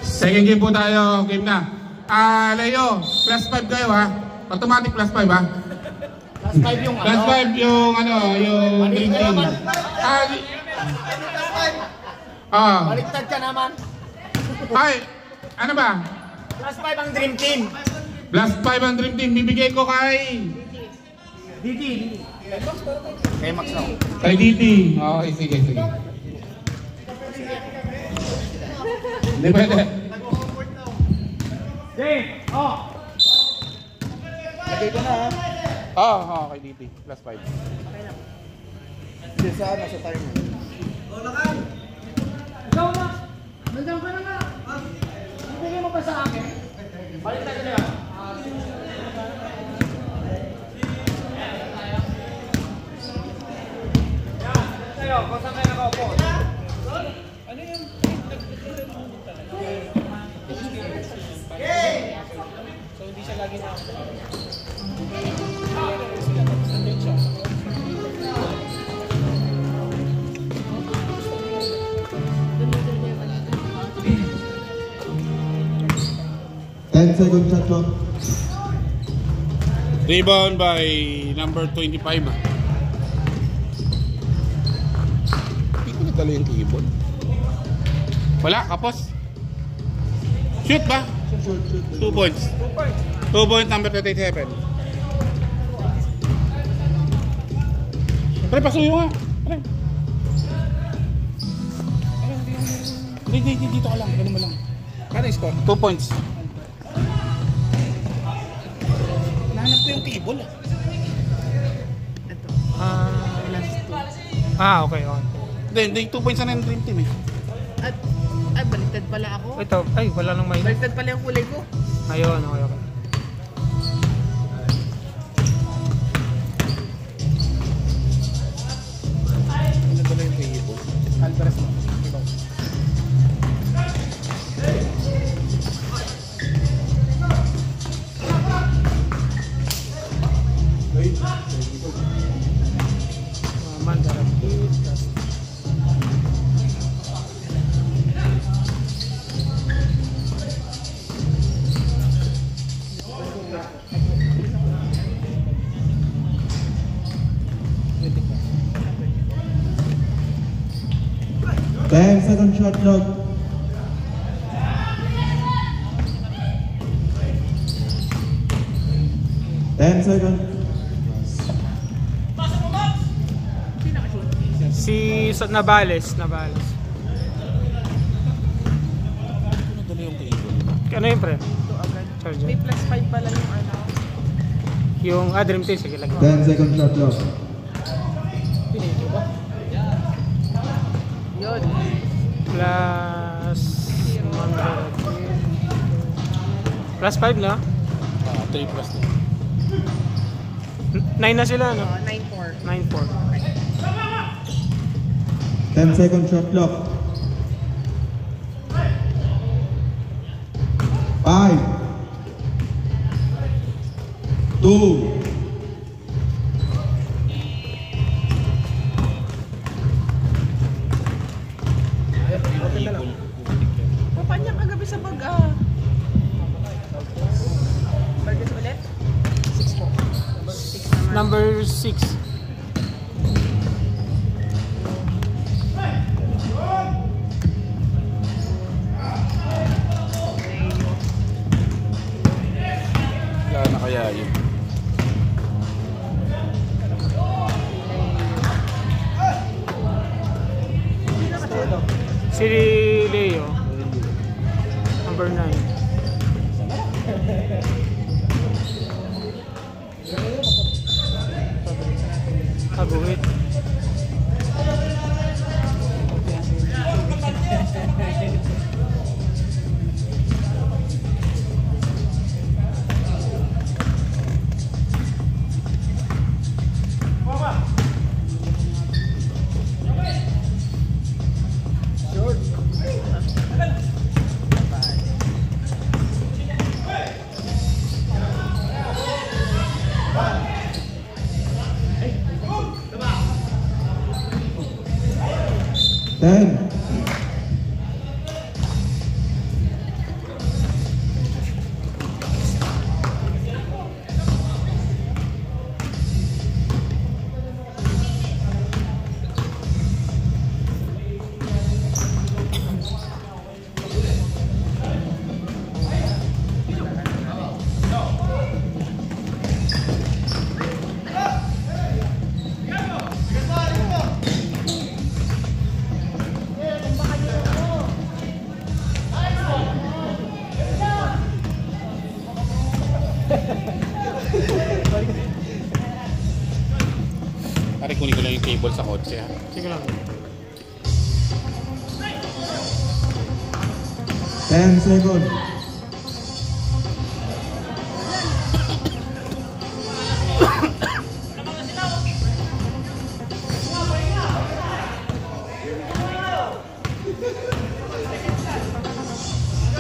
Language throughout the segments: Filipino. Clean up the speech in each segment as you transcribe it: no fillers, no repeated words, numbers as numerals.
Second game po tayo. Game na. Leo, plus 5 kayo ha. Automatic plus 5 ha. Plus 5 yung plus 5 yung ano, yung dream team. Baliktad ka naman. Ay, ano ba? Plus 5 ang dream team. Plus 5 ang dream team. Bibigay ko kay Didi. Kay Max ako. Kay Didi. Okay, sige. Hindi pwede. Dave! Lagay ko na ha. Kay Didi. Plus 5. Hindi saan, nasa timer. Ikaw na! Nandiyan ka na nga! Ibigay mo pa sa akin? Balik tayo na yan. Tayo, kung saan kayo nakaupo? Ano yung... So hindi siya lagi na... Andun siya. 10 seconds shot clock. Rebound by number 25. Hindi ko natalo yung keyboard. Wala, kapos. Shoot ba? Shoot. 2 points. 2 points, number 37. Pre, pasuyo nga. Pre. Hindi, dito ka lang. Ganun mo lang. Ano yung score? 2 points. Nahanap ko yung table ah. Ito. Okay. Hindi, 2 points na yung dream team eh. Ay, baliktad pala ako. Ito, wala nang may... Baliktad pala yung kulay ko. Ayun, okay. Ano ba yung table? Alvarez mo. Ikaw. Mandarap. 10 second shot clock. Si Navales. Ano dala yung table? Ano yun, pre? Ito agad. Charger. May plus 5 pala yung ano. Yung Dream Team, sige lang. 10 second shot clock. Pinito ba? Yun. Plus... Plus 5 na? 3 plus 9 na sila, no? 9-4. 9-4. 10 second shot clock. 5 2 Papanya kagabi sa bag Burgers ulit? 6 po. Number 6. Wala na kaya yun. Si Leo. Number 9. Kaguhit. cable sa kotse ha. Sige lang. 10 seconds.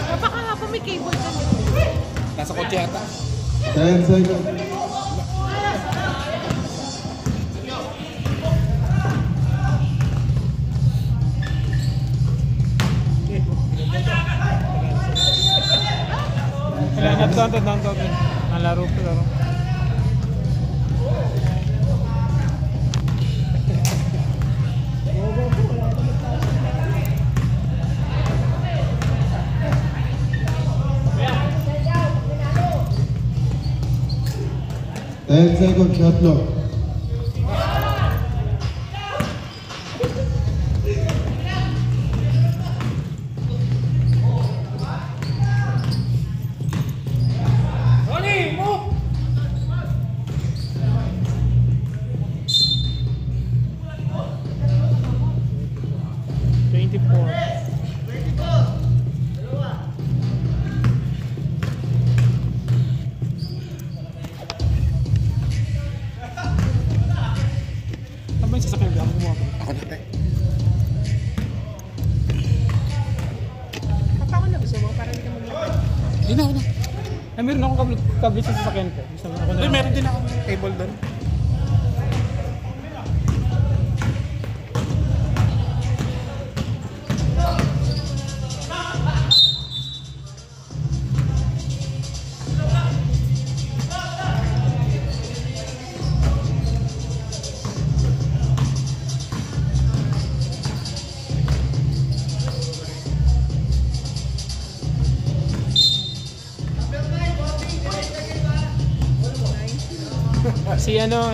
Napakahapon may cable ka. Nasa kotse yata. 10 seconds. Kailangan not counted. Nalaro ko laro. Ten seconds, shot clock. Ano ba yung sasakyan ko? Ako mo. Ako na tayo. Papa ko na gusto mo, parang hindi ka maglakad. Hindi na, ako na. Ay, meron akong kable sa sasakyan ko. Gusto mo ako na. Uy, meron din ako cable doon.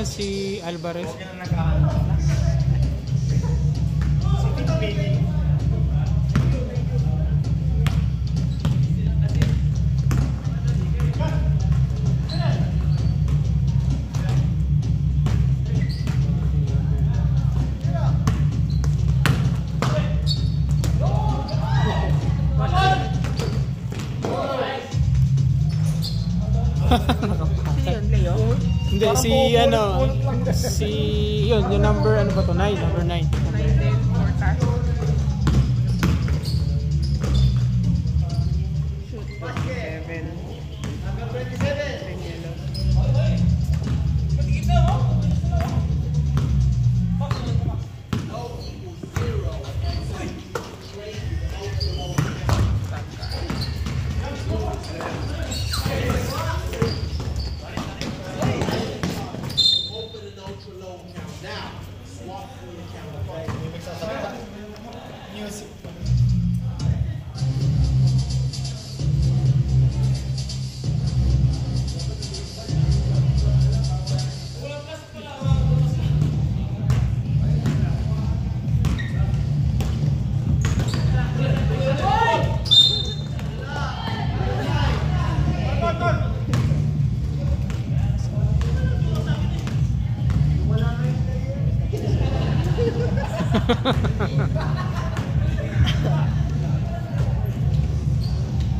Si Alvarez. Sino yun, Leo? Hindi, yung number, ano ba to? 9, number 9. 9 din, forecast. Shoot, 7.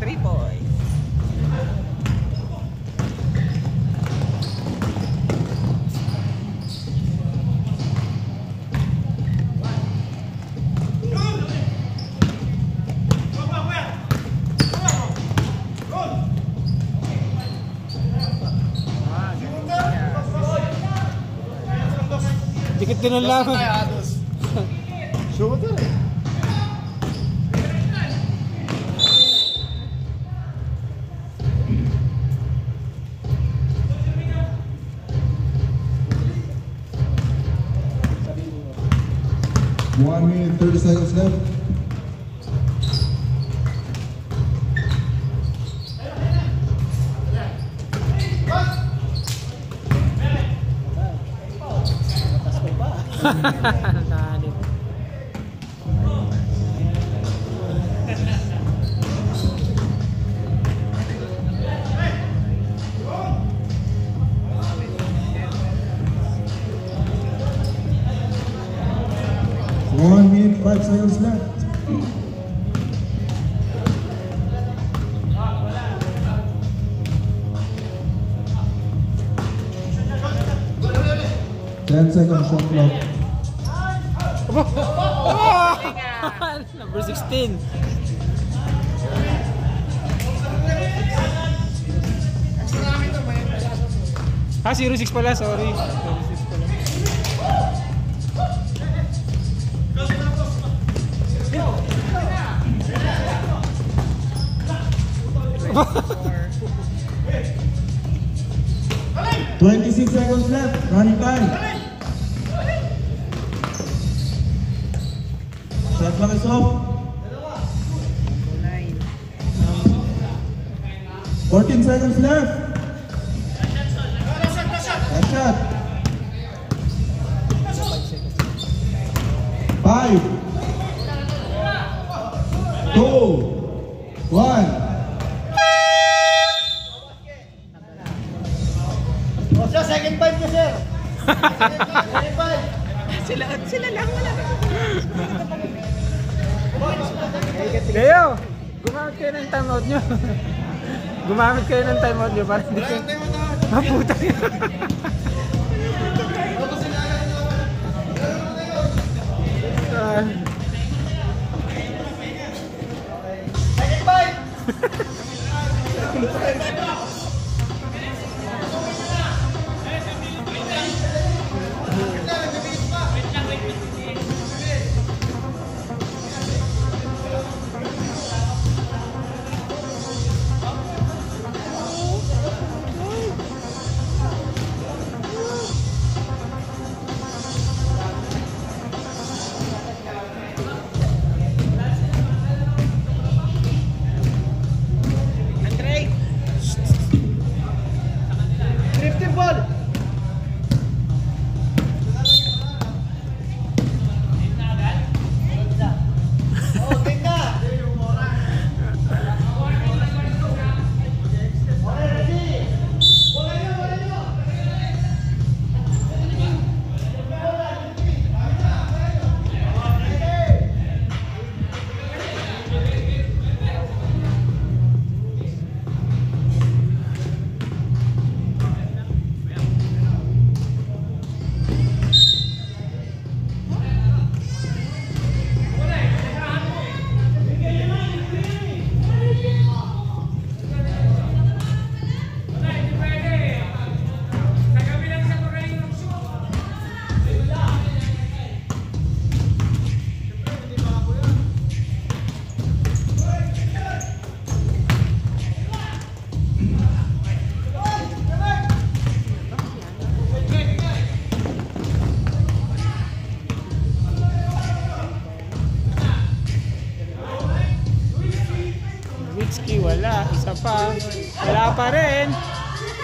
Three boys. Dikit din ang laman. Shooter eh. One minute, 30 seconds left. Dali. 10 seconds shot clock. Number 16. Ah, 06 pala, sorry. 06 pala. Four. 26 seconds left. Running time. Shot clock is off. 9. 14 seconds left. Last shot. 5, 2, 1. Second five ka, sir. Second five. Sila lang, wala na. Leo, gumamit kayo ng timeout nyo. Gumamit kayo ng timeout nyo para hindi kayo... Maputa yun. Second five. Andre! Drifting ball. Oh, tingna. Okay, ready. Wala nyo. Witsky, wala. Isa pa. Wala pa rin.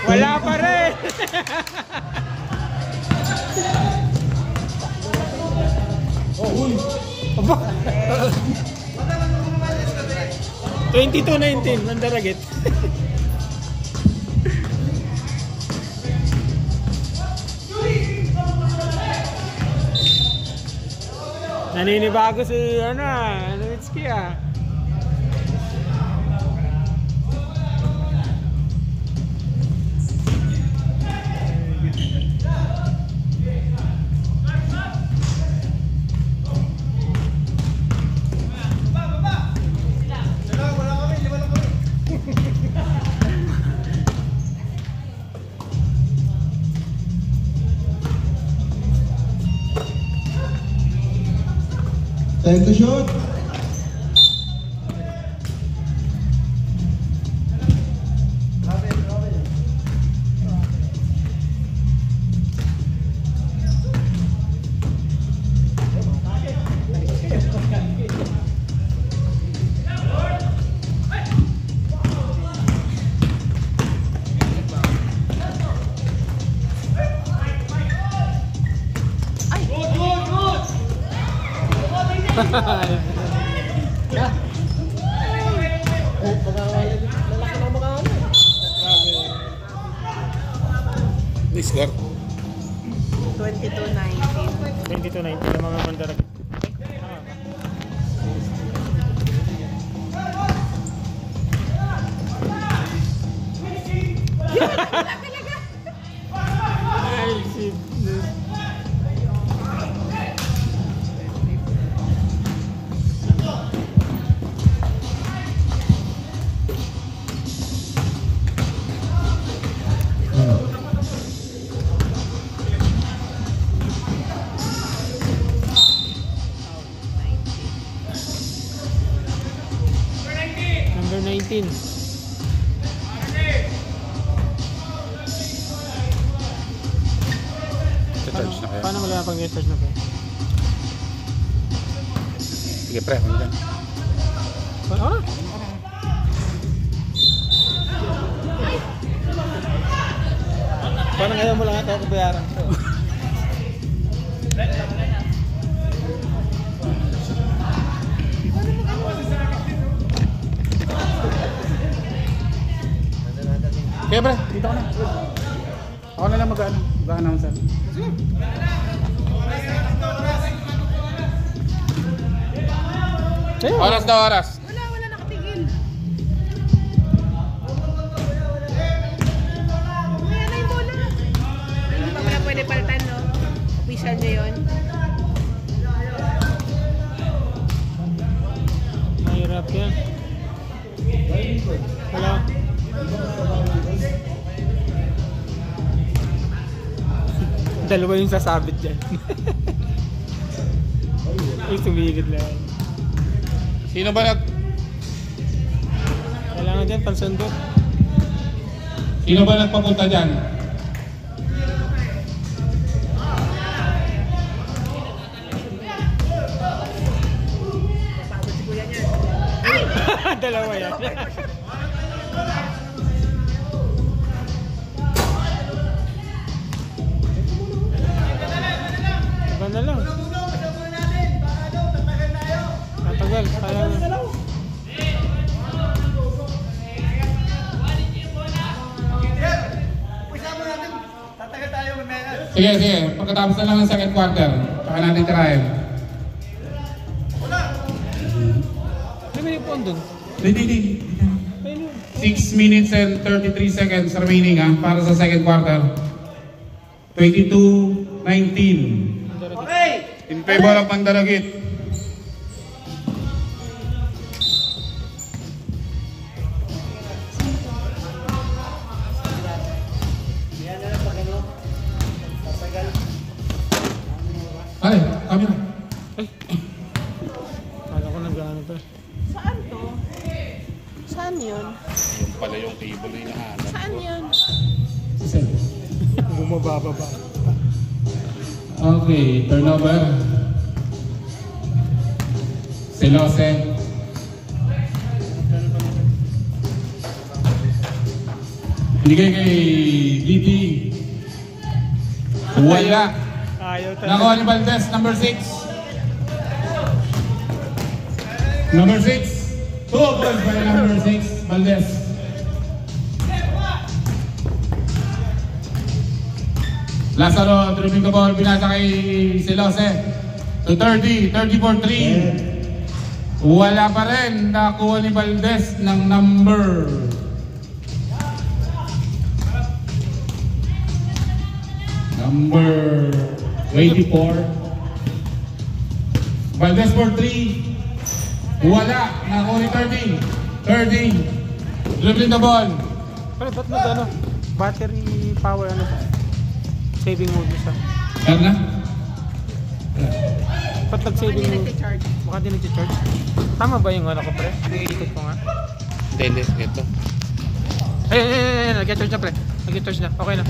Wala pa rin. Aba. 22-19, Mandaragit. Naninibago si Witsky ah. Time to shoot. Next score. 22-19. 22-19 ng mga Mandaragit. Ay, si... Number 19. Charge na kayo. Paano wala pang charge na pa? Sige pre, hanggang. Ah? Parang ngayon mo lang ito ako bayaran. Kaya pre, dito ka na. Ako na lang mag-announce. Oras na oras. Wala nakatigil. Wala na yung bola. Hindi pa pala pwede palitan, no? Official nyo yun. Mahirap yan. Wala. Dalawa yung sasabit dyan. Uy, sumigit lang. Sino ba Kailangan dyan, pansundot. Sino ba nagpapunta dyan? Dalawa yan. Ganda lang. Tatagal, kaya na. Sige. Pagkatapos na lang ng second quarter, saka natin tirahin. Ano ba yung phone dun? Hindi. Ayun yun. 6 minutes and 33 seconds remaining para sa second quarter. 22-19. In favor of Mandaragit. Ay, camera. Kala ko nag-ano pa. Saan to? Saan yun? Yung pala yung table yung hinahanap. Saan yun? Bumababa pa. Okay, turnover. Selose. Binigay kay DT. Wala. Ayaw talaga. Nakuha ni Valdez, number 6. Number 6. 2 points by number 6, Valdez. Lazaro, dribbling the ball, binasa kay Selose. To 30 for 3. Wala pa rin. Nakuha ni Valdez ng number 24. Valdez for 3. Wala. Nakuha ni 30. Dribbling the ball. Pero ba't mag-ano? Battery power ano pa? Saving mode siya. Meron na? Ba't nag-saving Hindi mode? nag-charge. Baka di nag-charge. Tama ba yung ano ko pre? Ikot ko nga. Hindi. Ito. Ayun. Nag-charge na pre. Nag-charge na. Okay na.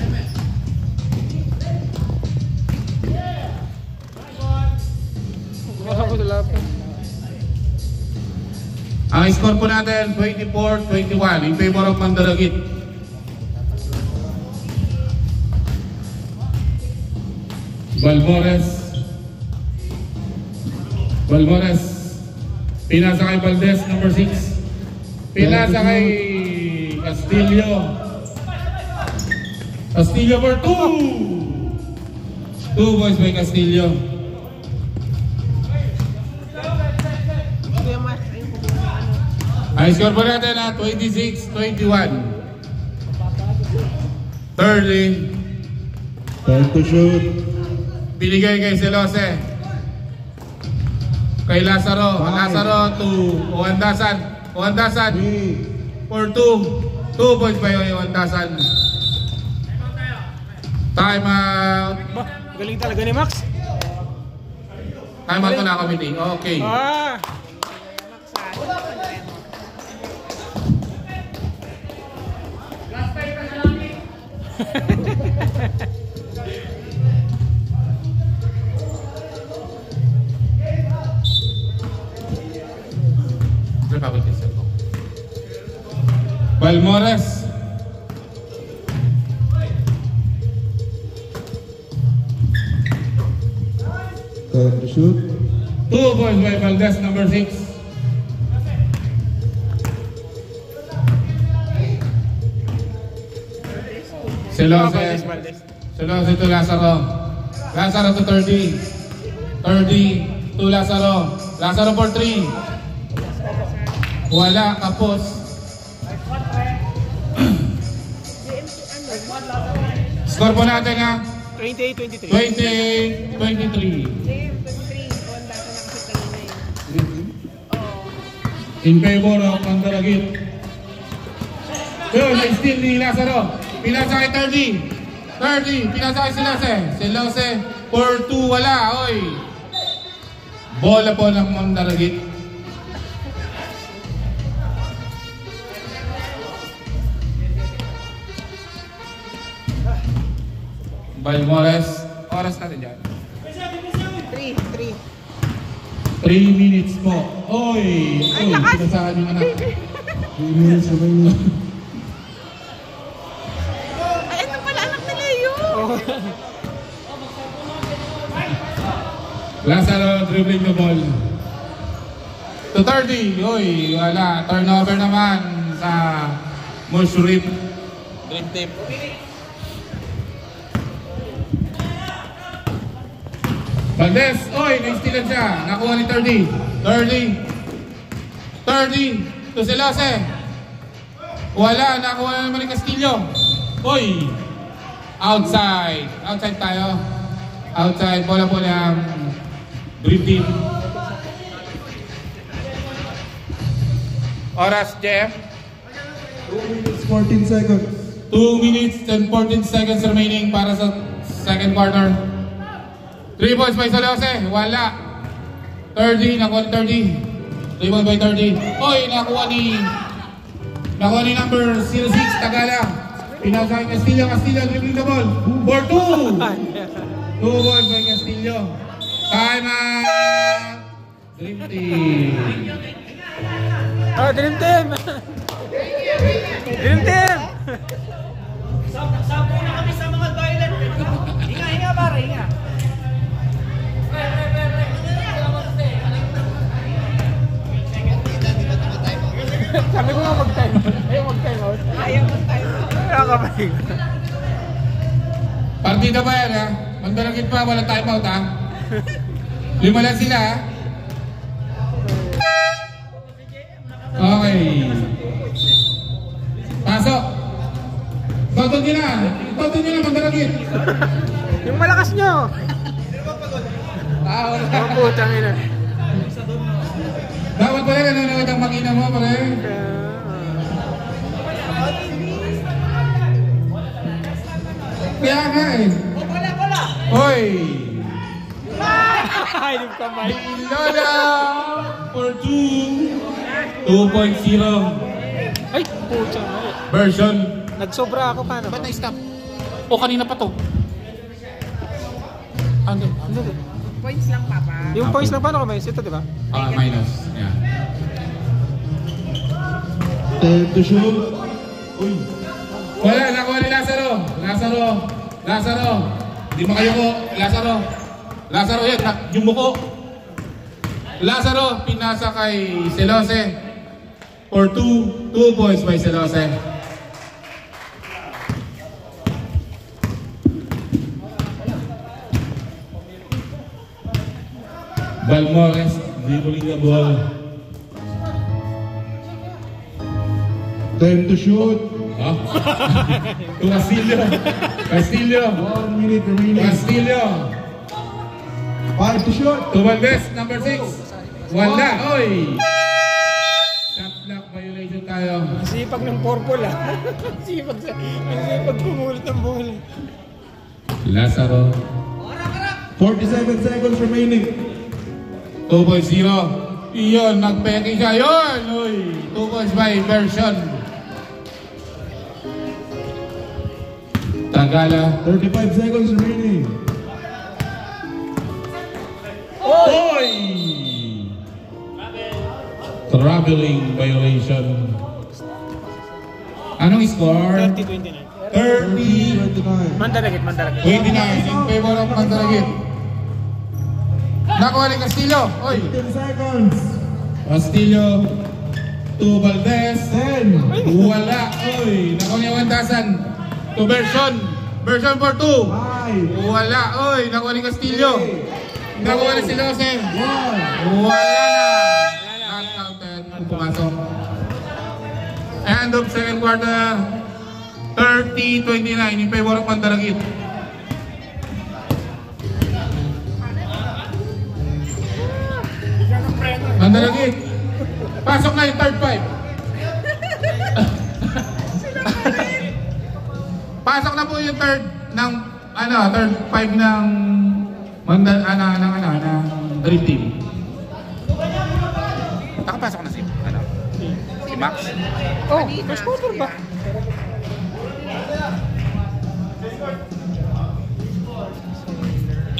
Wala ko sa laptop. Ang score po natin, 24-21 in favor of Mandaragit. Balmores. Pinasa kay Valdez, number 6. Pinasa kay Castillo. Castillo for 2. 2 points by Castillo. Ang score po natin na 26-21. Thirdly, Time to shoot. binigay kay Selose. Kay Lazaro. Lazaro to Oandasan. Oandasan 3. for 2. 2 points by Oandasan. Time out. Bah, galing talaga ni Max. Time out na committee. Okay. Balmores. Time to shoot. 2 points by Valdez, number 6. Selose to Lazaro. Lazaro to 30. 30 to Lazaro. Lazaro for 3. Wala, kapos. Score po natin ha. 28-23. 28-23. JM 23. Honda ko nakasip kanina yun. In favor of Mandaragit. Yun, na-steal ni Lazaro. Pinasa kay 30. Pinasa kay Silose. Silose for 2, wala. Oy. Bola po ng Mandaragit. Balmores. Oras natin dyan. 3. 3 minutes po. Oy, pinasaan yung anak. 3 minutes remaining. Ay, ito pala anak ni Leo. Lazaro dribbling the ball. To 30. Oy, wala. Turnover naman sa Mushrim. Dream team. Valdez, oy, na-stealan siya. Nakuha ni 30 to Selose. Wala, nakuha naman ni Castillo. Oy, outside tayo. Outside, bola po ng Dream Team. Oras, Jeff. 2 minutes 14 seconds. 2 minutes and 14 seconds remaining para sa second quarter. 3 points by Selose, wala. 30, nakuha ni 30. 3 points by 30. Oy, nakuha ni number 06, Tagala. Pinasa kay Castillo, dribbling the ball. For 2. 2 points by Castillo. Time out. Dream Team. Oh, Dream Team! Dream Team! Sampo na kami sa mga toilet. Hinga pare, hinga. Sabi ko nga mag-time out. Ayaw mag-time out. Kaya ka ba yun? Partida ba yan ha? Mandalagit pa, walang timeout ha? 5 lang sila ha? Okay. Pasok. Totoo nyo na, Mandalagit. Yung malakas nyo! Ang putang ina. Dapat pala nanonood ang makina mo, pare. Kaya nga eh. Wala. Hoy! Hindi ka ba? Lola for 2. 2.0 Ay, putang ina. version. Nagsobra ako, paano? Ba't na-stop? O kanina pa to? Ano? Points lang, Papa. Yung points lang, paano ka may ito, di ba? Minus. Yeah. Time to shoot. Uy. Wala, nakuha ni Lazaro. Hindi makayuko. Lazaro yan, yumuko. Lazaro, pinasa kay Selose. For 2 points by Selose. Balmores, dribbling the ball. Time to shoot. Huh? To Castillo. 1 minute remaining. Castillo. 5 to shoot. To Valdez, number 6. Wala, oy. Shot block violation tayo. Sipag ng purple ah. Sipag kumulot ng bola. Lazaro. 47 seconds remaining. 2.0. Iyon, nagpeke siya. Yun, uy. 2 points by version. Tagala. 35 seconds remaining. Oy! Traveling violation. Anong score? 30-29. 30-29 Mandalagit. in favor of Mandaragit. Nakuha ni Castillo. Oy! 10 seconds. Castillo to Valdez. 10. Wala. Oy! Nakuha niya 1,000. To Version. Version for 2. 5. Wala. Oy! Nakuha ni Castillo. Nakuha ni si Lose. 1. Wala na. Not counted. Pumasok. End of second quarter. 30-29 in favor of Mandaragit. Mandaragit. Pasok na yung third five. Pasok na po yung third ng third five ng Dream Team. Nakapasok na si Max. Oh, first quarter ba?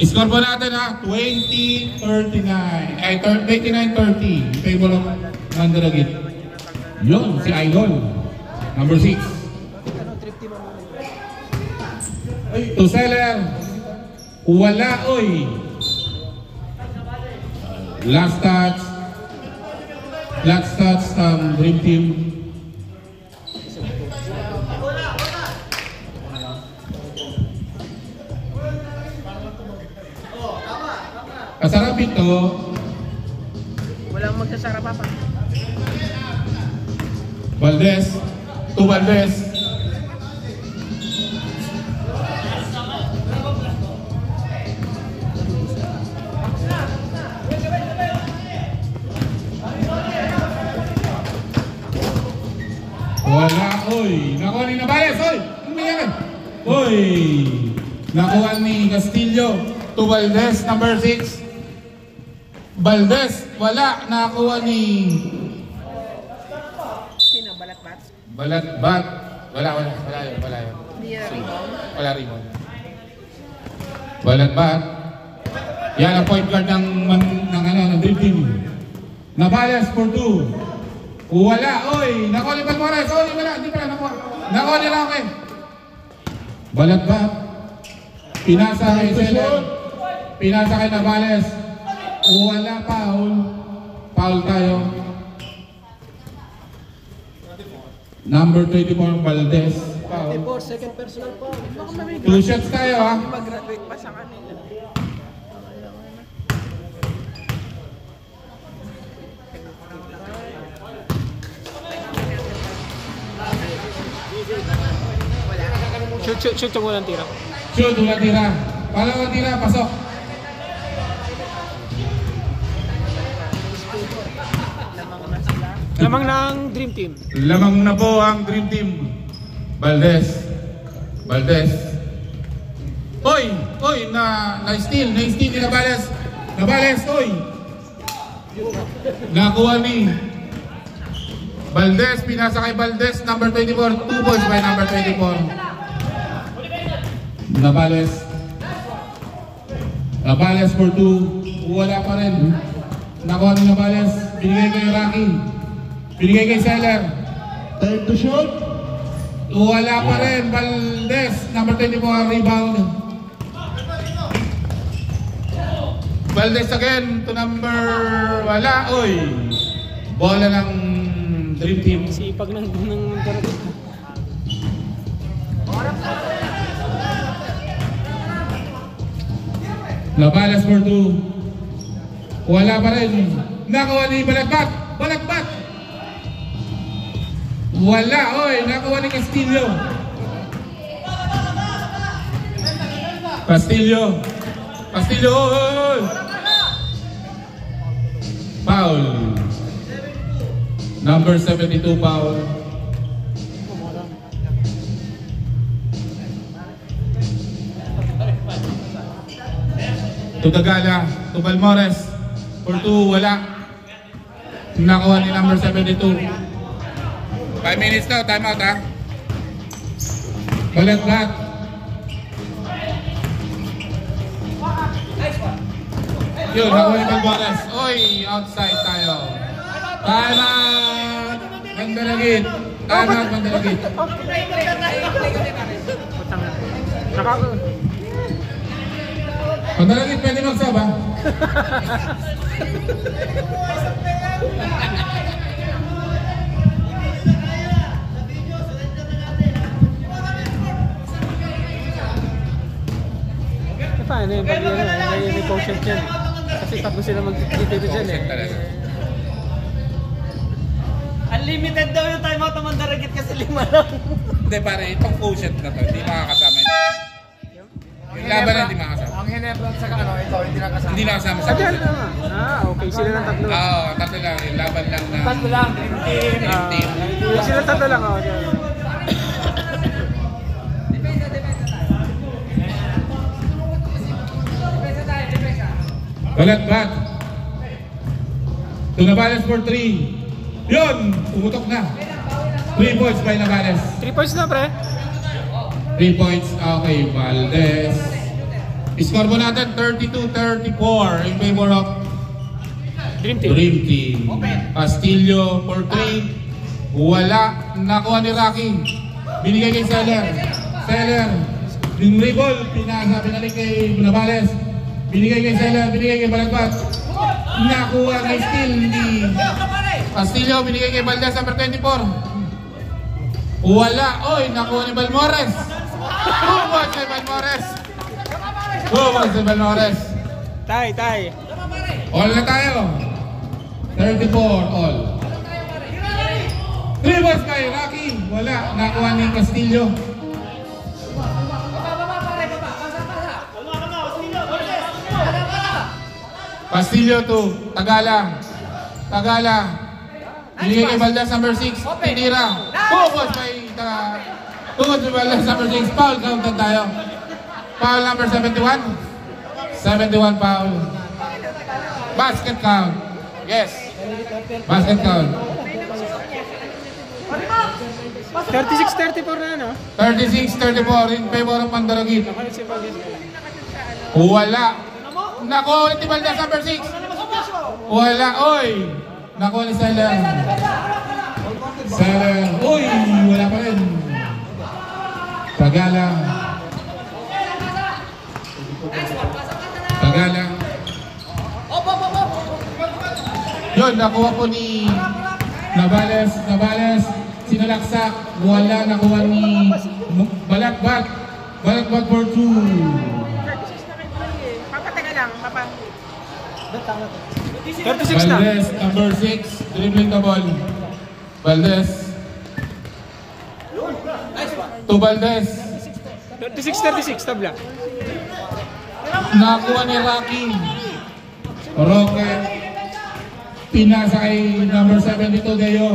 Score po natin ha, 20-39. Ay, 29-30 in favor of Mandaragit. Yun, si Idol. Number 6. To Seller. Wala, oy. Last touch Dream Team. Kasarap ito. Walang magsasara pa. Valdez. To Valdez. Wala, oy. Nakuha ni Navales, oy. Ano nangyari? Oy. Nakuha ni Castillo. To Valdez, number 6. Valdez, wala. Nakakuha ni Sino? Balat-bat? Balat-bat. Wala yun. Hindi na rebound. Wala rebound. Balat-bat. Yan ang point guard ng Dream Team. Navales for 2. Wala. Oy, nakuha ni Balmores. Oy, wala. Hindi pala nakuha. Nakuha ni Roque. Balat-bat. Pinasa kay Seller. Pinasa kay Navales. Wala, foul. Foul tayo. Number 24, Valdez. Foul. 24, second personal foul. 2 shots tayo ha. Mag-graduate pa sa kanila. Shoot yung walang tira. Shoot, walang tira. Palawang tira, pasok. Lamang ng Dream Team. Lamang na po ang Dream Team. Valdez. Oy, na-steal ni Navales. Navales, oy. Nakuha ni Valdez, pinasa kay Valdez, number 24, 2 points by number 24. Navales for 2, wala pa rin. Nakuha ni Navales, binigay kay Rocky. Binigay kay Seller. Time to shoot. Wala pa rin. Valdez, number 24, rebound. Valdez again to number... Wala, oy. Bola ng Dream Team. Sipag ng Mandaragit. Navales for 2. Wala pa rin. Nakuha ni Balatbat. Wala, oy. Nakuha ni Castillo. Oy. Foul. Number 72 foul. To Tagala, to Balmores. For 2, wala. Nakuha ni number 72. 5 minutes now, time out ha. Balat-bat. Yun, nakuha ni Balbones. Oy, outside tayo. Time out! Mandalagit. Time out, Mandalagit. Mandalagit, pwede mag-sub ha? Paano yun? Pag yun, may potion dyan. Kasi tatlo sila mag-dito dyan eh. Unlimited daw yung timeout ng Mandaragit kasi 5 lang. Hindi pare, itong quotient na to, hindi makakasama yun. Yung laban na hindi makakasama. Ang Hinebron sa ano, ito, hindi nakasama. Hindi nakasama sa Ate, ano quotient. naman? Okay. Sila lang tatlo. Oo, tatlo lang. Yung laban lang na... Tatlo lang, team. team. Sila tatlo lang. Balat bat. To Navales for 3. Yun! Umutok na. 3 points by Navales. 3 points na, pre. 3 points. Okay, Valdez. Score mo natin 32-34 in favor of Dream Team. Dream Team. Castillo for 3. Wala. Nakuha ni Rocky. Binigay kay Seller. Seller. Yung reball. Pinalik kay Navales. Binigay kay Seller. Binigay kay Balagbat. Nakuha kay Steel. Castillo. Binigay kay Valdez number 24. Wala. Oy, nakuha ni Balmores. Bumot kay Balmores. Bumot kay Balmores. Tay. All na tayo. 34 all. 3 balls kay Rocky. Wala. Nakuha ni Castillo. Castillo to Tagala. Binigay kay Valdez number 6. Tinira. 2 balls kay Valdez number 6. Foul counted tayo. Foul number 71. 71 foul. Basket count. Yes. Basket count. 36-34 na, no? 36-34 in favor of Mandaragit. Wala. Nakuha ulit ni Valdez number 6. Wala. Oy. Nakuha ni Seller. Uy. Wala pa rin. Tagala. Yun, nakuha po ni Navales. Sinalaksak. Wala. Nakuha ni Balagbat for 2. Papataga lang, papa. 36 na. Valdez, number 6, dribbling the ball. Valdez. To Valdez. 36-36, tabla. Nakuha ni Rocky. Roque. Pinasa kay number 72, Deo.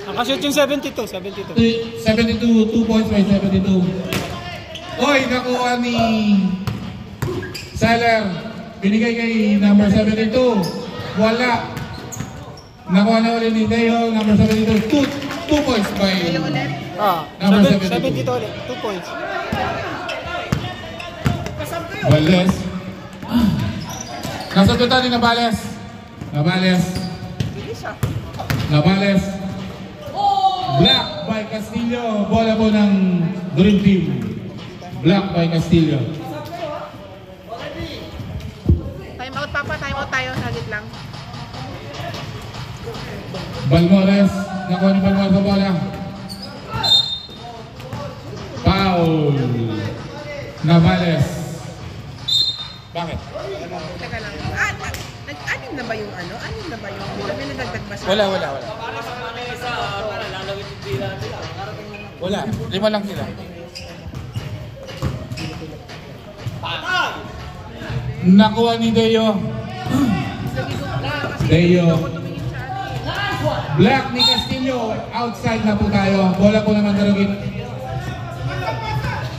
Nakashoot yung 72. 72, 2 points by 72. Oy, nakuha ni Seller. Binigay kay number 72. Wala. Nakuha na ulit ni Deo, number 72. 2 points by number 72 ulit. 2 points. Valdez. Nasa tuta ni Navales. Black by Castillo. Bola po ng Dream Team. Black by Castillo. Time out, papa. Time out tayo. Sagit lang. Balmores. Nakuha ni Balmores sa bola. Foul. Navales. Bakit? Teka lang. Nag-anim na ba yung ano? Anim na ba yung... May nadagdag ba siya? Wala. Wala. 5 lang sila. Nakuha ni Deo. Black ni Castillo. Outside na po tayo. Bola po naman Darugit.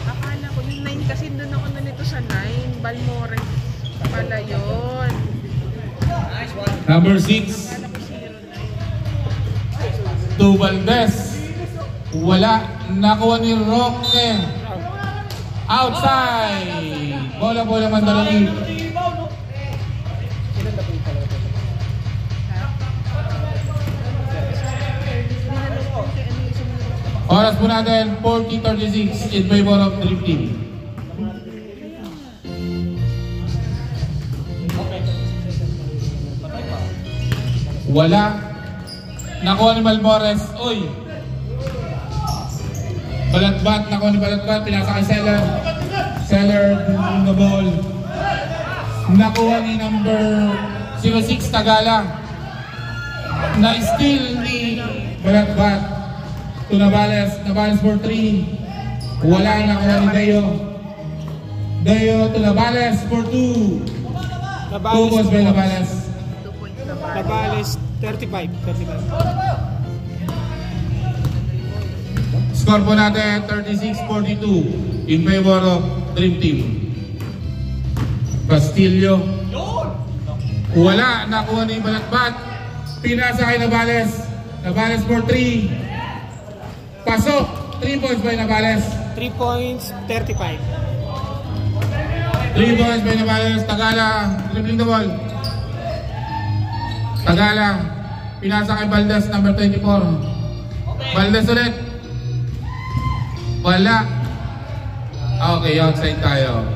Akala ko yung 9 kasi doon ako na nito sa 9. Balmores pala yun. Number 6. To Valdez. Wala. Nakuha ni Roque. Outside. Bola naman Darugit. Oras po natin, 40-36 in favor of Dream Team. Wala. Nakuha ni Balmores. Uy! Balatbat, nakuha ni Balatbat. Pinasa kay Seller. Seller, moving the ball. Nakuha ni number 06 Tagala. Na-steal ni Balatbat. To Navales. Navales for 3. Wala, nakuha ni Deo. Deo to Navales for 2. 2 balls by Navales. 2 points na ba? Navales 35. Score po natin 36-42 in favor of Dream Team. Castillo. Wala, nakuha ni Balatbat. Pinasa kay Navales. Navales for 3. Pasok. 3 points by Navales. 3 points, 35. 3 points by Navales. Tagala. Dribbling the ball. Tagala. Pinasa kay Valdez, number 24. Valdez ulit. Wala. Okay, outside tayo.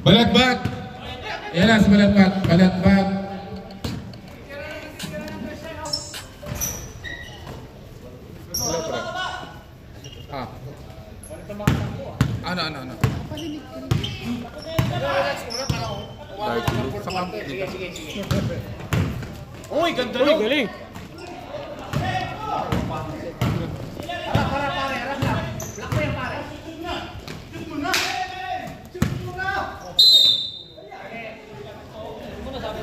Balatbat. Yan na si Balatbat. Balatbat. Ano? Uy, galing.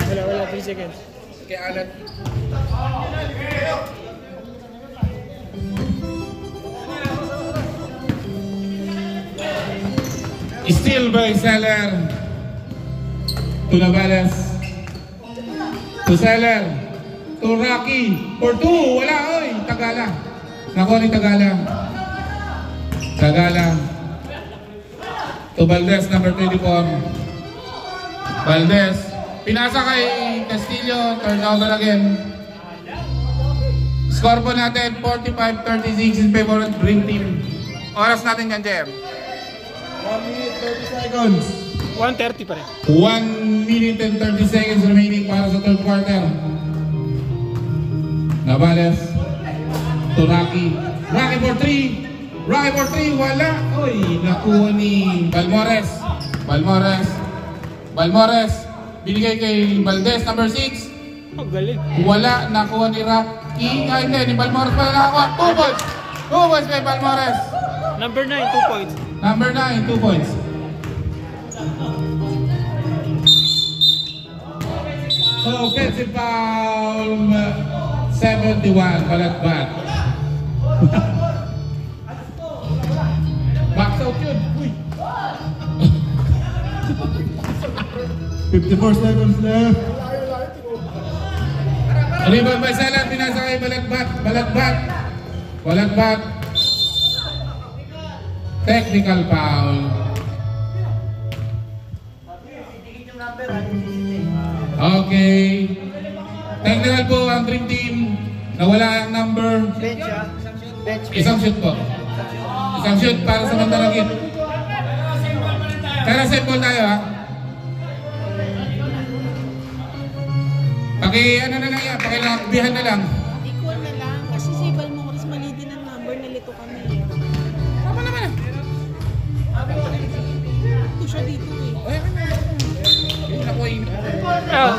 Wala, 3 seconds. Kay Alan. Steal by Seller. To Navales. To Seller. To Rocky. For 2. Wala, oy. Tagala. Nakuha ni Tagala. Tagala. To Valdez, number 24. Valdez. Pinasa kay Castillo. Turnover again. Score po natin 45-36 in favor of Dream Team. Oras natin yan, Jem. 1 minute 30 seconds. 1:30 pa rin. 1 minute and 30 seconds remaining para sa third quarter. Navales to Rocky. Rocky for 3. Rocky for 3. Wala. Uy, nakuha ni Balmores. Balmores. Binigay kay Valdez, number 6. Oh, galing. Wala. Nakuha ni Rocky. Ay, hindi. Ni Balmores pala nakakuha. 2 points. 2 points kay Balmores. Number 9, 2 points. Number 9, 2 points. Offensive foul 71, Balatbat. Box out yun. Uy. 54 seconds left. Rebound by Seller, pinasa kay Balatbat. Technical foul. Okay. Technical po ang Dream Team. Nawala ang number. Isang shoot po. Isang shoot para sa Mandaragit. Pero set ball tayo ha. Ano na lang yan, pakilakbihan na lang. Equal na lang. Kasi si Balmores mali din ang number, nalito kami. Tama naman. Ito siya dito eh. Oh,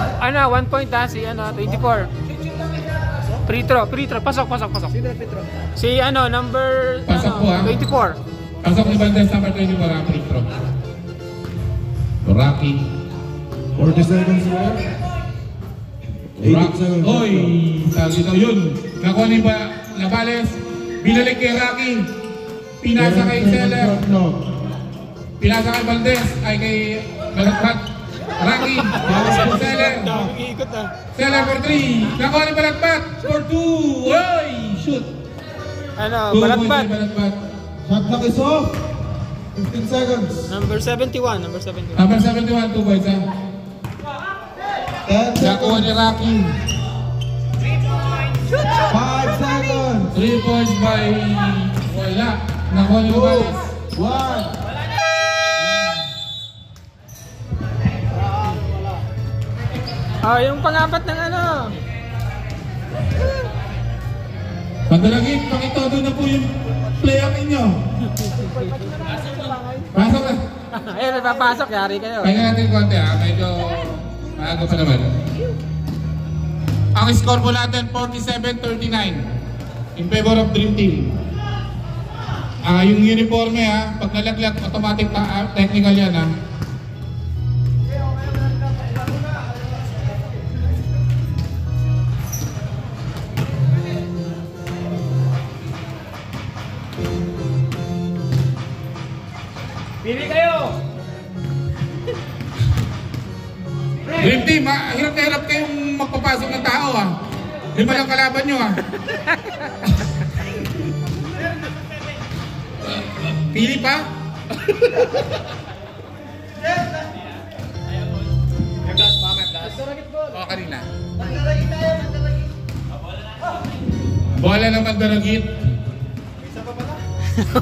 1 point ha, si 24. Free throw. Pasok. Si number Pasok po, ha? 24. Pasok ni Valdez, number 24 ang free throw. Rocky. 40 seconds left. 80 seconds left. Oy, sabi daw yun. Nakuha ni Navales. Binalik kay Rocky. Pinasa kay Seller. Pinasa kay Valdez. Ay kay Balatbat. Rocky. Seller. Iikot na. Seller for 3. Nakuha ni Balatbat. For 2. Oy, shoot. 2 points Balatbat. kay Balatbat. Shot clock is off. 15 seconds. Number 71. Number 71, 2 points ha. 10 Nakuha seconds. ni Rocky. 5 seconds. 3 points by... Wala. Nakuha ni Lugalis. 1. Yung pang-apat ng ano. Pandalagin, pakitodo na po yung playoff ninyo. Pasok na. Ayun, may papasok. Yari kayo. Pahinga natin konti ha. Medyo maaga pa naman. Ang score po natin 47-39 in favor of Dream Team. Yung uniforme ha, pag nalaglag automatic technical yan ha. Pili kayo! Dream Team ha, hirap na hirap kayong magpapasok ng tao ha. Lima lang kalaban nyo ha. Pili pa? O, kanina. Bola ng Mandaragit,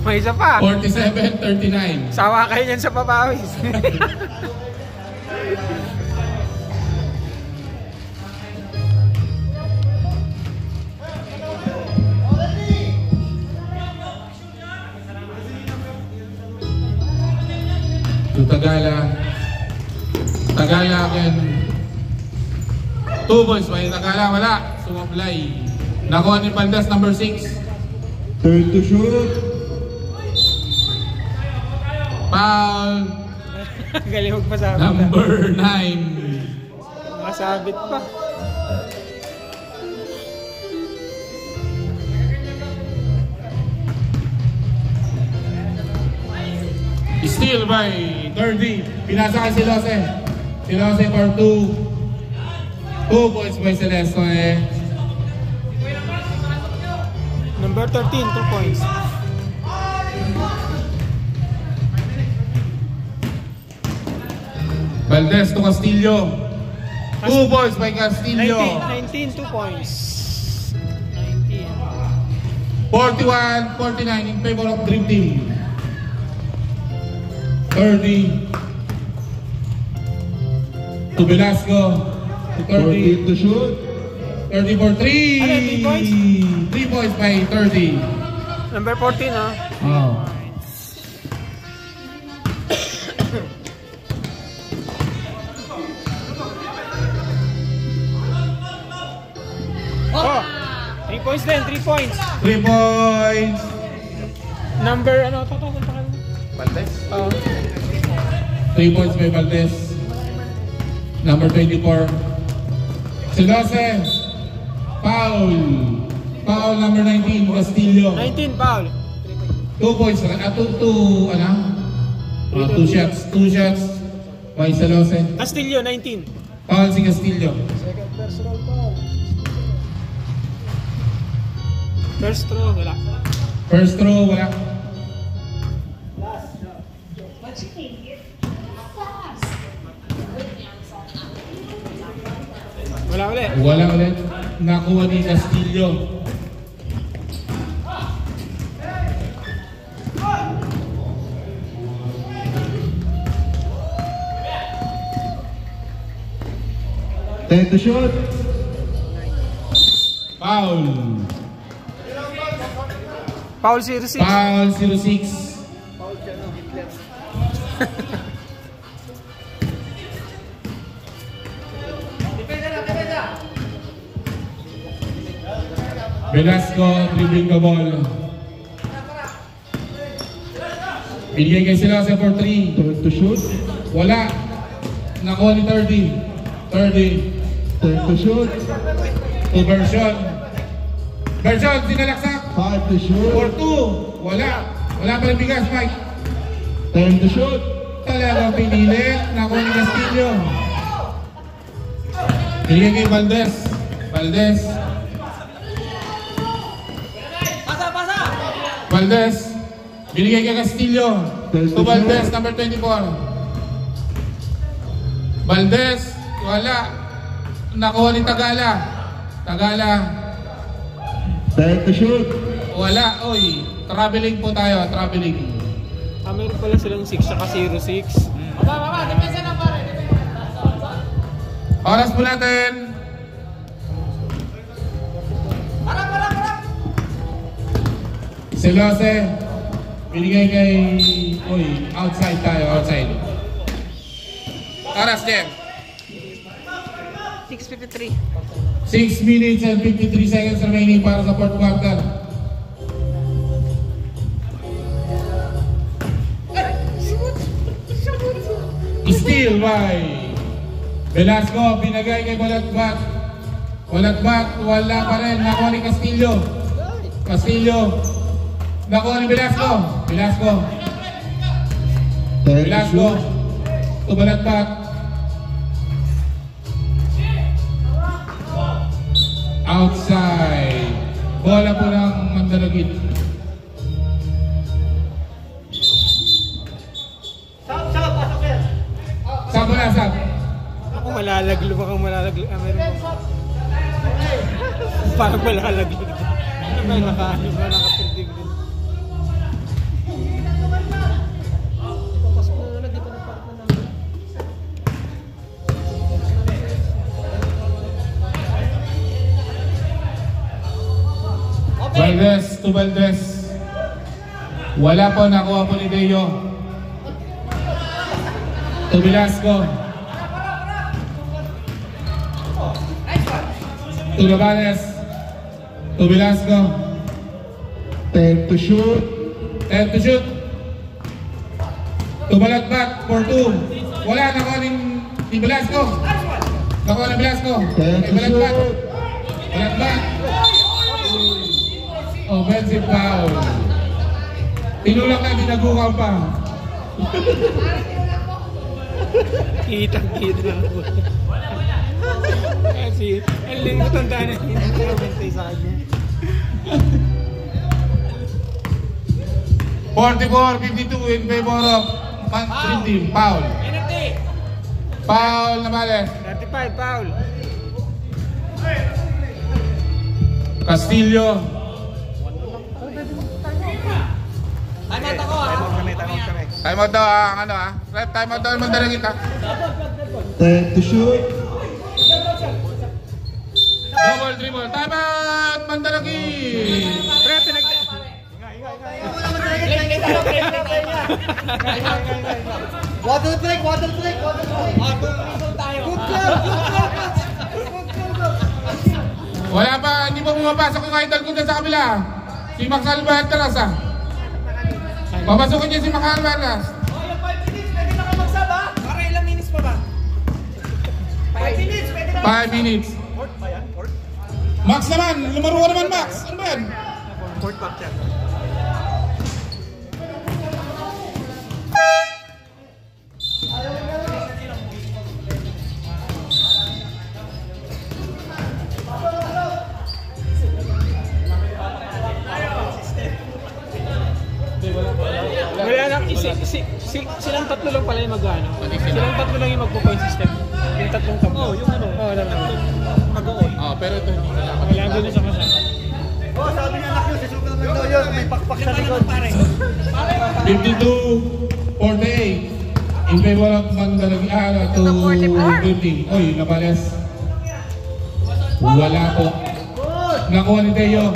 May isa pa. 47-39. Sawa kayo yan sa papawis. To Tagala again. 2 balls by Tagala, wala. Sumablay. Nakuha ni Paldas, number 6. Turn to shoot. Foul, Galing magpasabit. number 9. Masabit pa. Steal by 30. Pinasa kay Silose. Silose for 2. 2 points by Celeste. Number 13, 2 points. Valdez to Castillo. 2 points by Castillo. 19, 2 points. 19. 41-49 in favor of Dream Team. 30 to Velasco. To 14 30. to shoot. 30 for 3. 3 points? 3 points by 30. Number 14, ha? Oh. Oh! 3 points din, 3 points. 3 points. Number, ano, toto, Valdez? Oh. 3 points by Valdez. Number 24. Silose. Foul. Foul number 19, Castillo. 19, foul. 2 points. 2 shots. 2 shots by Silose. Castillo, 19. Foul si Castillo. First throw, wala. First throw, wala. Wala ulit. Wala ulit. Nakuha ni Castillo. Ten to shoot. Foul. Foul 06. Foul 06. Velasco dribbling the ball. Binigay kay Silose for 3. Turn to shoot. Wala. Nakuha ni 30. 30. Turn to shoot. To Version. Version, sinalaksak. 5 to shoot. For 2. Wala. Wala pa rin bigas, Mike. Turn to shoot. Talagang pinilit. Nakuha ni Castillo. Binigay kay Valdez. Valdez. Valdez. Binigay kay Castillo. To Valdez, number 24. Valdez. Wala. nakuha ni Tagala. Tagala. 10 to shoot. Wala. Oy, traveling po tayo. Traveling. Meron pala silang 6 saka 06. Baba, depensa na pare. Oras po natin. Para. Si Lose. Binigay kay... Oy, outside tayo. Outside. Oras, Jem. 6:53. 6 minutes and 53 seconds remaining para sa fourth quarter. Steal by Velasco, binagay kay Balatbat. Balatbat, wala pa rin. Nakuha ni Castillo. Castillo. Nakuha ni Velasco. Velasco. 10 to Velasco. shoot. To Balatbat. Outside. Bola po ng Mandalagit. Saan mo na, saan? Ako malalaglo, mukhang malalaglo. Meron mo. Parang malalaglo. Ano ba, nakaano ba, nakaperdig din. Ipapasok na ulit, dito na park na namin. Valdez to Valdez. Wala po, nakuha po ni Deo. To Velasco. To Navales. To Velasco. 10 to shoot. 10 to shoot. To Balatbat for 2. Wala, nakuha ni Velasco. Nakuha ni Velasco. 10 Kay to Balatbat. shoot. Balatbat. Offensive foul. Tinulak na, dinagukaw pa. Kitang-kita ako. Kasi, ang lingkot ang daan na hindi nakabantay sa kanya. 44-52 in favor of Dream Team. Foul. Foul na Males. 35, foul. Castillo. Time out daw ang ano ah. Rep, time out daw ang Mandalagit ah. 10 to shoot. Double dribble. Time out Mandalagit. Pre, Water break. Wala pa, hindi pa pumapasok yung idol ko dyan sa kabila. Si Max Alvarez ah. Papasukin niya si Max Alvarez. Oh, yung 5 minutes, pwede na ka magsab ha? Para ilang minutes pa ba? 5 minutes, pwede na 5 minutes. Court ba yan? Court? Max naman, lumaro ka naman Max. Ano ba yan? Court back yan. wala na, silang tatlo lang pala yung mag-ano. Silang tatlo lang yung magpo-point system. Yung tatlong tablo. Oo, yung ano. Oo, lang. Mag-on. Pero ito hindi na dapat. Wala doon sa kasama. Oh, sabi niya anak yun, sisuka naman daw yun. May pakpak sa likod. 52-48 in favor of Mandalagit to Dream Team. Oy, Navales. Wala po. Nakuha ni Deo.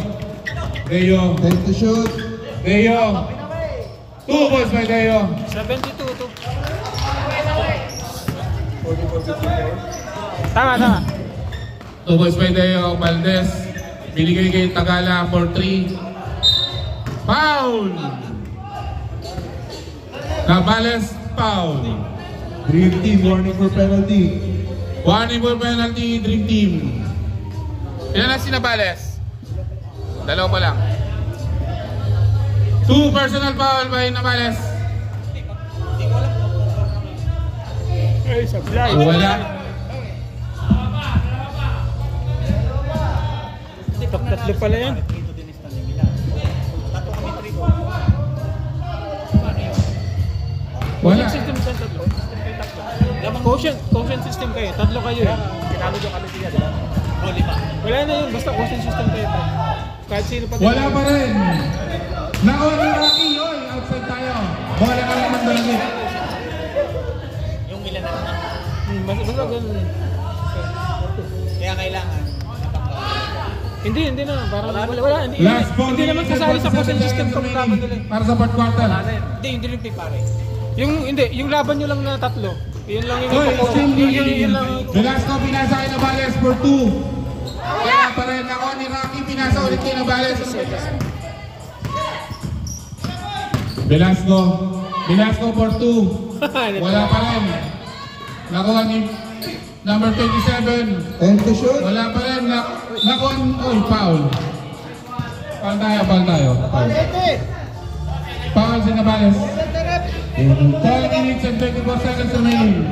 Deo. 10 to shoot. Deo. 2 points by Deo. 72 to. Tama. 2 points by Deo. Valdez. Binigay kay Tagala for 3. Foul! Navales, foul. Dream Team warning for penalty. Warning for penalty, Dream Team. Ilan na si Navales? Dalawa pa lang. 2 personal foul by Navales. Ay, sablay. Wala. Tatlo pala yan. Wala. System sa tatlo. Quotient system kayo. Tatlo kayo eh. Kinamod yung kami siya, diba? O, 5. Wala na yun. Basta quotient system kayo. Kahit sino pa. Wala pa rin. Nako ni Rocky, oy, outside tayo. Bola ka naman dalagit. Yung ilan na naman. Basta ganun. Kaya kailangan. Hindi na. Parang wala. Last ball. Hindi naman kasali sa quotient system kung laban nila. Para sa fourth quarter. Hindi, yung dream team pare. Yung laban nyo lang na tatlo. Yun lang yung Oy, yun lang. Velasco pinasa kay Navales for 2. Wala pa rin. Nako ni Rocky pinasa ulit kay Navales. Velasco for 2. Wala pa rin. Nakuha ni number 27. And to shoot. Wala pa rin. Nakuha ni... Oy, foul. Foul tayo. Foul si Navales. 12 minutes and 24 seconds remaining.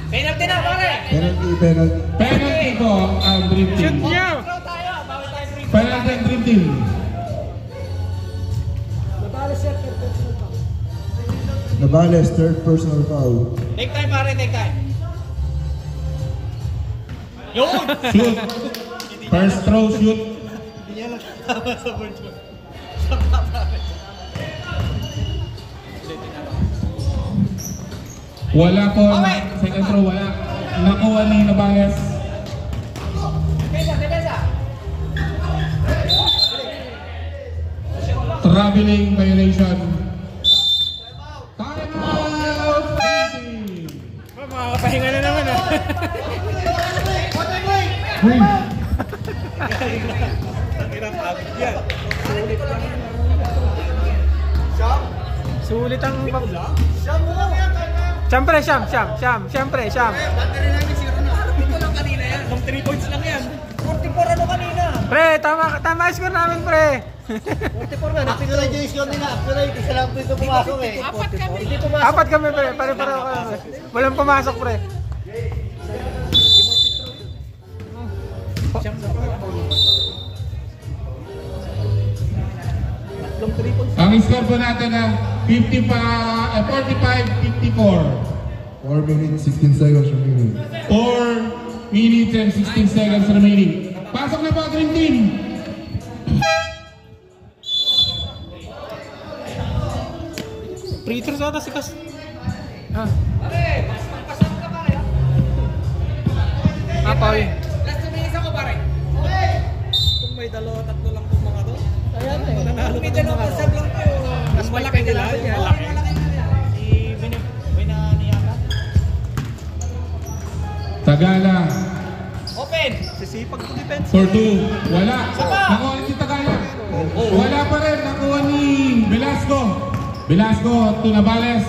Penalty na pare! Penalty. Penalty ko ang Dream Team. Shoot niya! Penalty ang Dream Team. Navales, third personal foul. Take time pare, take time. Yun! Shoot. First throw, shoot. Hindi niya lang tama sa board mo. Wala po. Second throw, wala. Nakuha ni Navales. Traveling violation. Time out! Makakapahinga na naman ah. Sulit ang Siyempre, Siyam. Ito lang kanina yan. Kung 3 points lang yan. 44 ano kanina? Pre, tama score namin, pre. 44 na. Actually, yung score nila. Actually, isa lang po ito pumasok eh. Apat kami, pre. Pare-pareho kami. Walang pumasok, pre. Ang score po natin na 45-54. 4 minutes, 16 seconds remaining. 4 minutes and 16 seconds remaining. Pasok na po ang Dream Team. Free throws ata si Kas. Paul. Last 2 minutes ako pare. Kung may 2-3 lang po mga to. Ayan eh. Kung may 2 pasab lang po. Mas malaki nila. Malaki. Si Binaniyaka. Tagala. Open! Sisipag to defense. For 2. Wala. Nakuha ni Tagala. Wala pa rin. Nakuha ni Velasco. Velasco to Navales.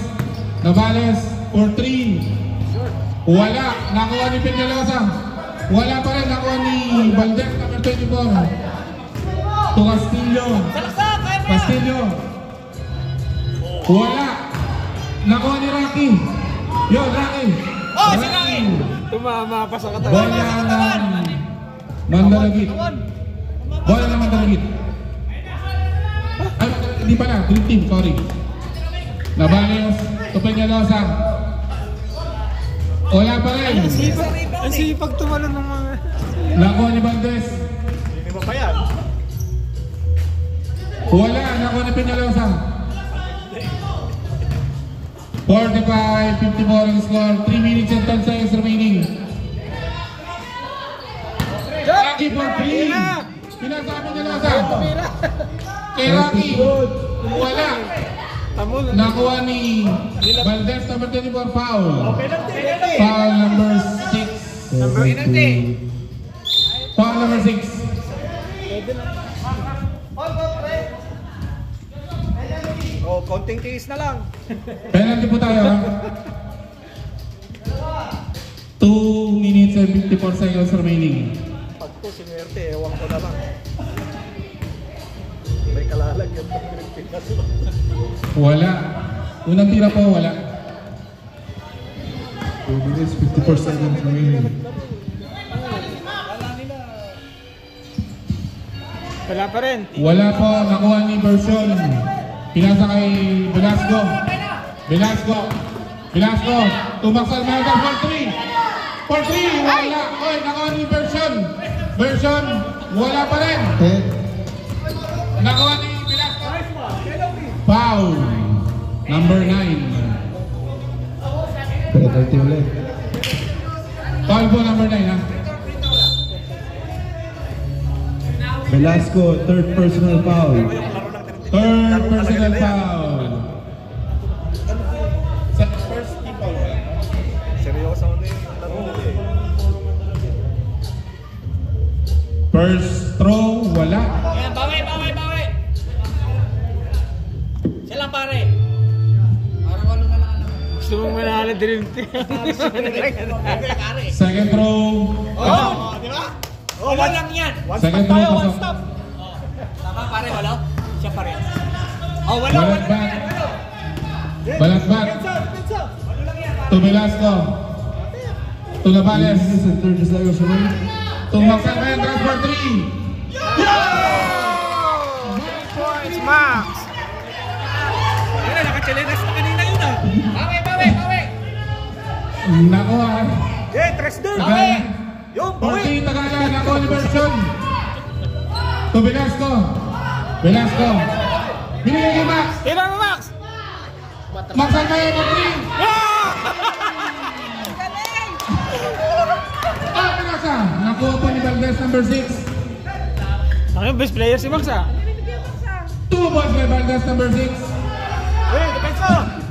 Navales for 3. Wala. Nakuha ni Peñalosa. Wala pa rin. Nakuha ni Valdez number 24. To Castillo. Castillo. Wala. Nakuha ni Rocky. Yo, Rocky. Oh, si Rocky. Tumama pa sa katawan. Bola ng Mandalagit. Bola ng Mandalagit. Ay, hindi pala. Dream Team, sorry. Navales to Peñalosa. Wala pa rin. Ang sipag tumalon ng mga... Nakuha ni Valdez. Hindi mo pa yan. Wala. Nakuha ni Peñalosa. 45-54 ang score. 3 minutes and 10 seconds remaining. Rocky for 3. Pinasa Peñalosa. Kay Rocky. Wala. Nakuha ni Valdez number 24 foul. Foul number 6. Foul number 6. Oh, konting tiis na lang. Penalty po tayo. 2 minutes and 54 seconds remaining. Pag po, sinwerte, ewan ko na lang. May kalalagyan pag pinagpigas. Wala. Unang tira po, wala. 2 minutes, 54 seconds remaining. Wala pa rin. Wala po. Nakuha ni Version. Pinasa kay Velasco. Velasco, tumaksal Mega for 3. For 3, wala. Oy, nakuha ni Version. Version, wala pa rin. 10. Nakuha ni Velasco. Foul. Number 9. Penalty ulit. Foul po number 9 ha. Velasco, third personal foul. Third personal foul. First team foul ba? Seryoso na yung laro nila eh. First throw, wala. Ayan, bawi! Siya lang pare. Para walo na lang alam. Gusto mong manalo dream team. Second throw. Oh, di ba? Oh, wala lang yan. Second throw, pasok. Tama pare, wala? Siya pa rin. Oh, wala. Balat-bat. Balat-bat. To Velasco. To Navales. 3 minutes and 30 seconds remaining. To Maxal Mendras for 3. Points, Max! Wala, nakachalenas na kanina yun ah. Bawi! Nakuha. Eh, tres doon! Tagalan. Yung, bawi! 40 Tagalan. Nakuha ni Version. To Velasco. Velasco. Binigay kay Max. Iba mo, Max! Maxal Mendras for 3. Ah, pinasa. Nakuha po ni Valdez number 6. Ano yung best player si Max ah? 2 points by Valdez number 6. Eh, depensa!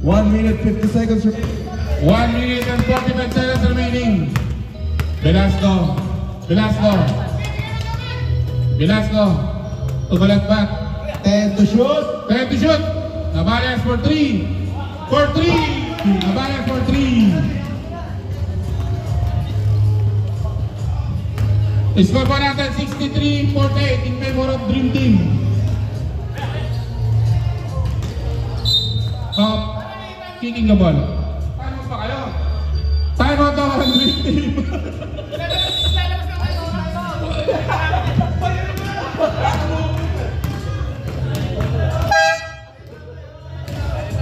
1 minute 50 seconds remaining. 1 minute and 45 seconds remaining. Velasco. To Balat-bat. 10 to shoot. 10 to shoot. Navales for 3. Navales for 3. Score po natin 63-48 in favor of Dream Team. Kicking the ball. Paano pa kayo? Time out daw ang Dream Team.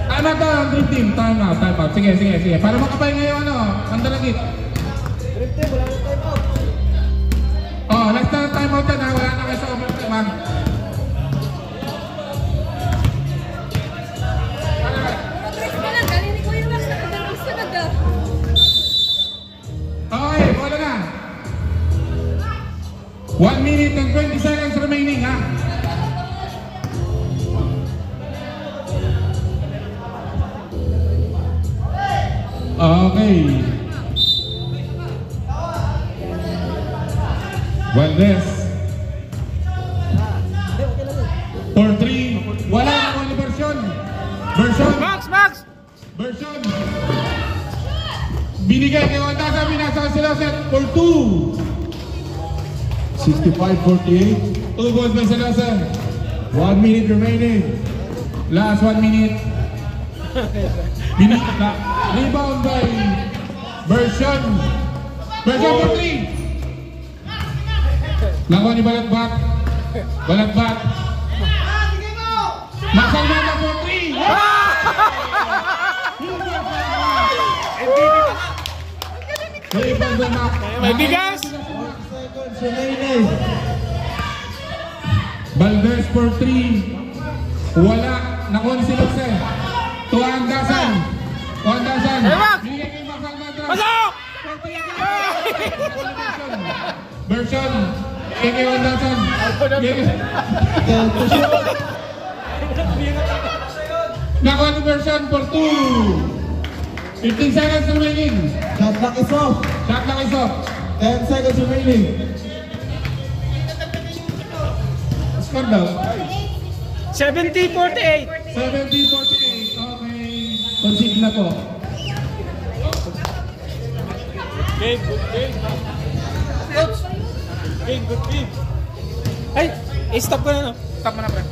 Time out daw ang Dream Team. Time out. Sige. Para makapay ngayon ang dalagit. Dream team, wala na time out. Oh, last na time out na. Wala na kayo sa overtime man. Okay, wala na. 1 minute and 20 seconds remaining ha. Okay. Valdez. For 3. Wala na ko ni Version. Max! Version. Binigay kay Wandasa, binasa sila set for 2. 65-48. 2 goals by Salazar. 1 minute remaining. Last 1 minute. Rebound by Version. Version for 3. Nakuha ni Balat-bat. Maxal Mendras for 3. Rebound by Max. May bigas! 1 seconds remaining. Valdez for 3. Wala. Nakuha ni Silose. To Andasan. Hey, Max! Binigay kay Maxal Mendras. Pasok! Version. Kay Andasan. 10 to shoot. Nakuha ni Version for 2. 15 seconds remaining. Shot clock is off. Shot lang is off. 10 seconds remaining. Score daw. 70-48. 70-48. Okay. Concede na po. Good game. Ay, stop ko na no. Stop mo na, pre.